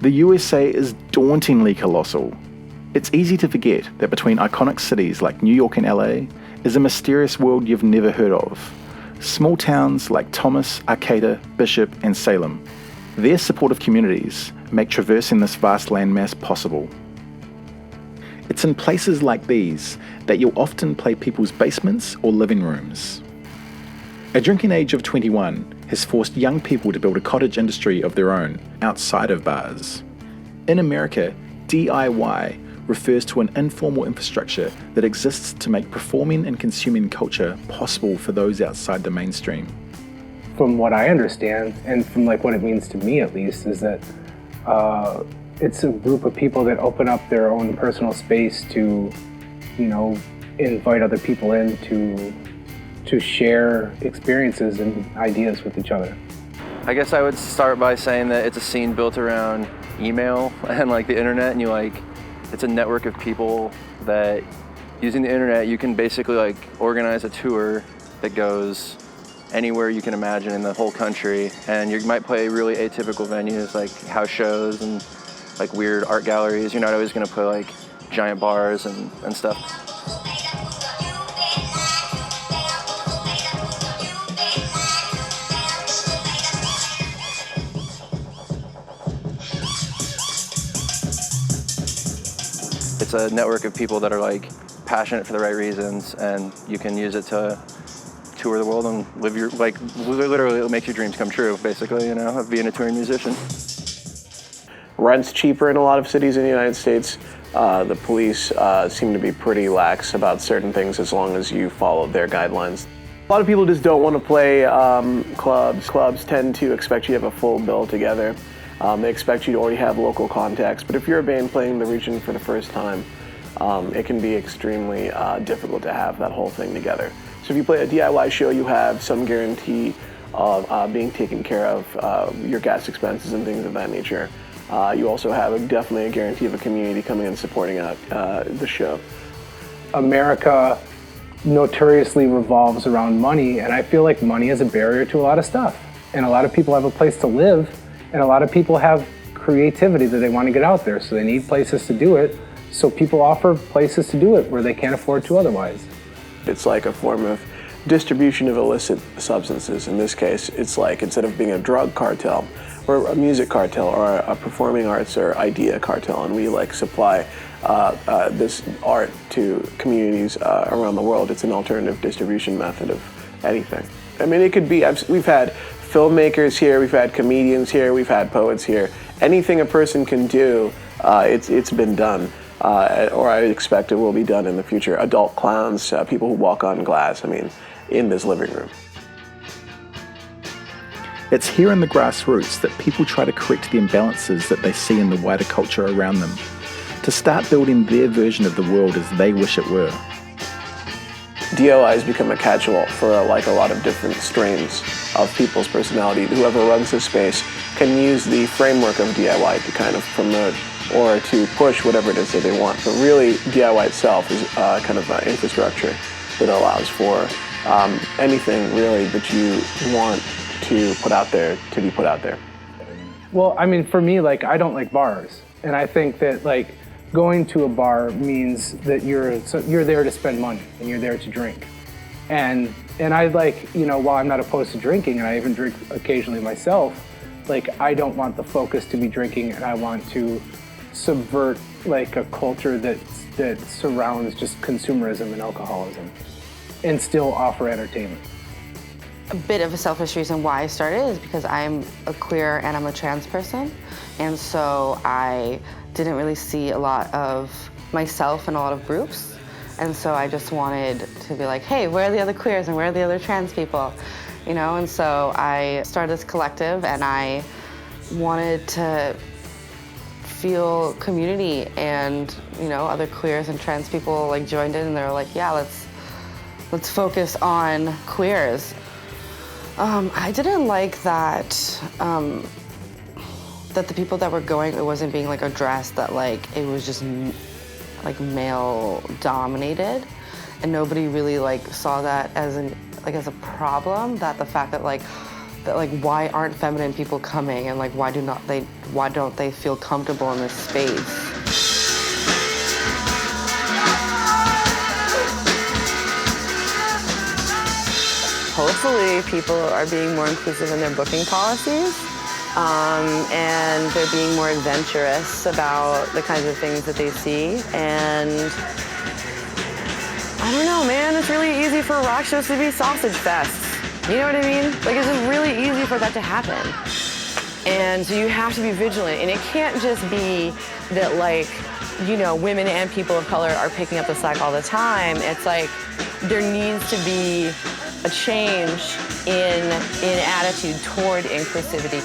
The USA is dauntingly colossal. It's easy to forget that between iconic cities like New York and LA is a mysterious world you've never heard of. Small towns like Thomas, Arcata, Bishop, and Salem. Their supportive communities make traversing this vast landmass possible. It's in places like these that you'll often play people's basements or living rooms. A drinking age of 21 has forced young people to build a cottage industry of their own outside of bars. In America, DIY refers to an informal infrastructure that exists to make performing and consuming culture possible for those outside the mainstream. From what I understand, and from like what it means to me at least, is that it's a group of people that open up their own personal space to, invite other people in to share experiences and ideas with each other. I guess I would start by saying that it's a scene built around email and like the internet, and it's a network of people that using the internet, you can basically like organize a tour that goes anywhere you can imagine in the whole country. And you might play really atypical venues like house shows and like weird art galleries. You're not always gonna play like giant bars and stuff. It's a network of people that are like passionate for the right reasons, and you can use it to tour the world and live your, like, literally it'll make your dreams come true, basically, of being a touring musician. Rent's cheaper in a lot of cities in the United States. The police seem to be pretty lax about certain things as long as you follow their guidelines. A lot of people just don't want to play clubs. Clubs tend to expect you to have a full bill together. They expect you to already have local contacts, but if you're a band playing the region for the first time, it can be extremely difficult to have that whole thing together. So if you play a DIY show, you have some guarantee of being taken care of, your gas expenses and things of that nature. You also have definitely a guarantee of a community coming and supporting the show. America notoriously revolves around money, and I feel like money is a barrier to a lot of stuff. And a lot of people have a place to live, and a lot of people have creativity that they want to get out there, so they need places to do it. So people offer places to do it where they can't afford to otherwise. It's like a form of distribution of illicit substances. In this case, it's like instead of being a drug cartel or a music cartel or a performing arts or idea cartel, and we like supply this art to communities around the world. It's an alternative distribution method of anything. I mean, it could be, we've had filmmakers here, we've had comedians here, we've had poets here. Anything a person can do, it's been done. Or I expect it will be done in the future. Adult clowns, people who walk on glass, in this living room. It's here in the grassroots that people try to correct the imbalances that they see in the wider culture around them, to start building their version of the world as they wish it were. DIY has become a catch-all for a lot of different strains of people's personality. Whoever runs this space can use the framework of DIY to kind of promote or to push whatever it is that they want. But really, DIY itself is kind of an infrastructure that allows for anything really that you want to put out there to be put out there. Well, for me, I don't like bars. And I think that going to a bar means that you're there to spend money and you're there to drink. And I while I'm not opposed to drinking, and I even drink occasionally myself, I don't want the focus to be drinking, and I want to subvert a culture that surrounds just consumerism and alcoholism and still offer entertainment. A bit of a selfish reason why I started is because I'm a queer and I'm a trans person, and so I didn't really see a lot of myself in a lot of groups, and so I just wanted to be like, hey, where are the other queers and where are the other trans people, and so I started this collective, and I wanted to feel community, and other queers and trans people joined in, and they were like, yeah, let's focus on queers. I didn't like that that the people that were going, it wasn't being addressed, that it was just male dominated, and nobody really saw that as a problem, that the fact that that like why aren't feminine people coming, and like why don't they feel comfortable in this space? Hopefully people are being more inclusive in their booking policies, and they're being more adventurous about the kinds of things that they see. And I don't know, man, it's really easy for rock shows to be sausage fests. You know what I mean? Like, it's just really easy for that to happen. And so you have to be vigilant. And it can't just be that, like, you know, women and people of color are picking up the slack all the time. It's like there needs to be a change in attitude toward inclusivity.